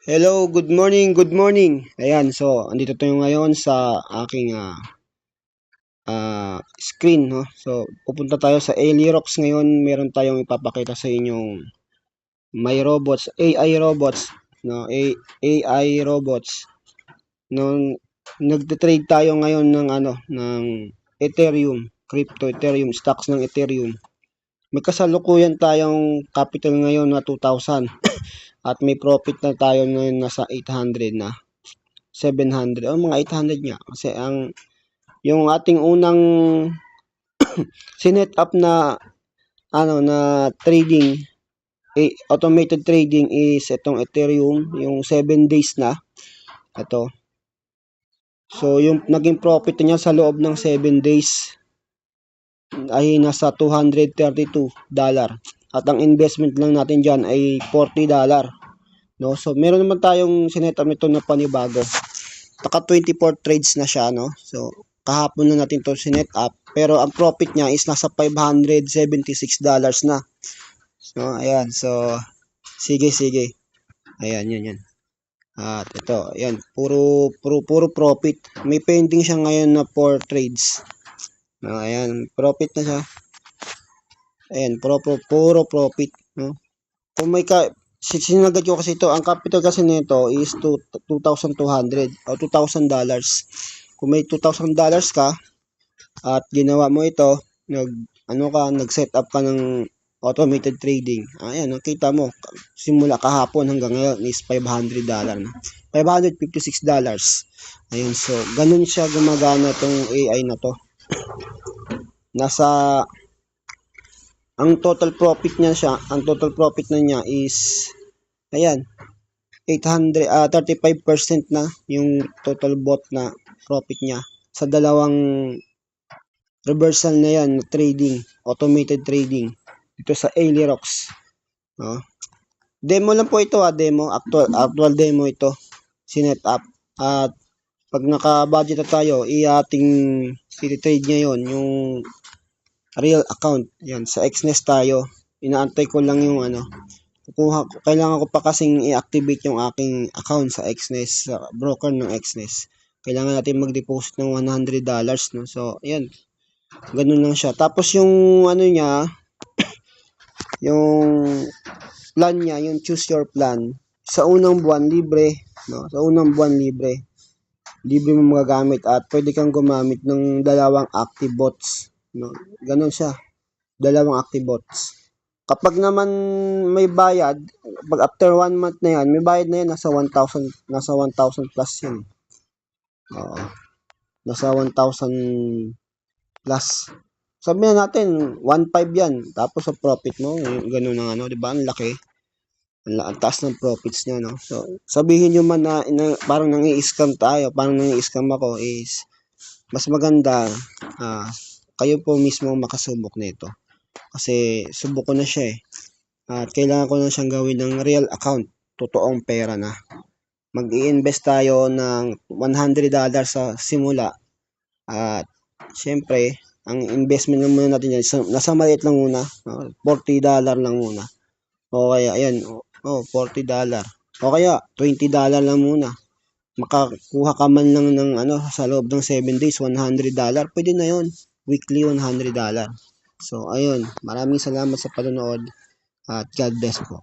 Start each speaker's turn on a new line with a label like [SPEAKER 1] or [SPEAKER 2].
[SPEAKER 1] Hello, good morning, good morning. Ayan, so andito tayo ngayon sa aking screen, no? So pupunta tayo sa Alirox ngayon. Meron tayong ipapakita sa inyong may robots, AI robots, no? AI robots. Nung nagte-trade tayo ngayon ng ng Ethereum, crypto Ethereum, stocks ng Ethereum. May kasalukuyan tayong capital ngayon na 2,000 at may profit na tayo ngayon nasa 800 na. 700 o mga 800 nga kasi yung ating unang sinet up na na trading, automated trading is itong Ethereum, yung 7 days na ito. So yung naging profit niya sa loob ng 7 days ay nasa $232 at ang investment lang natin diyan ay $40, no? So meron naman tayong sinet up nito na panibago. Naka 24 trades na siya, no? So kahapon na natin to sinet up, pero ang profit niya is nasa $576 na. So ayan, so sige. Ayan, yan. At ito, ayan, puro profit. May pending siya ngayon na 4 trades. No, ayan, profit na siya. Ayan, puro profit, no? Kung may sinagad ko kasi ito, ang capital kasi nito is 2,200 o $2,000. Kung may $2,000 ka at ginawa mo ito, nag-set up ka ng automated trading. Ayan, nakita mo, simula kahapon hanggang ngayon is $500 na. $556. Ayun, so, ganun siya gumagana tong AI na to. Ang total profit na niya is, ayan, 35% na yung total bot na profit niya sa dalawang reversal na yan, trading, automated trading dito sa Alirox. No? Demo lang po ito, demo, actual demo ito, sinet up. At pag naka-budget na tayo, ating i-trade ngayon yung real account. Yan, sa Exness tayo. Inaantay ko lang yung kailangan ko pa kasing i-activate yung aking account sa Exness, sa broker ng Exness. Kailangan natin mag-deposit ng $100, no? So, ayan. Ganun lang siya. Tapos yung niya, yung plan niya, yung choose your plan. Sa unang buwan libre, no? Sa unang buwan libre. Libre mo magagamit at pwede kang gumamit ng dalawang active bots, no? Ganun siya. Dalawang active bots. Kapag naman may bayad, pag after 1 month na yan, may bayad na yan, nasa 1,000 plus yan. Oo. Nasa 1,000 plus. Sabihin natin, 1,500 yan. Tapos sa profit mo, ganun ang di ba? Ang laki. Ang taas ng profits niya, no? So, sabihin nyo man na parang nangi-scam tayo, parang nangi-scam ako is, mas maganda, kayo po mismo makasubok nito. Kasi subok ko na siya at kailangan ko na siyang gawin ng real account, totoong pera na. Mag-i-invest tayo ng $100 sa simula at syempre ang investment lang muna natin yan, nasa maliit lang muna, $40 lang muna, o kaya ayan, $40 o kaya $20 lang muna. Makakuha ka man lang ng sa loob ng 7 days, $100, pwede na yon, weekly $100. So ayun, maraming salamat sa panonood at God bless po.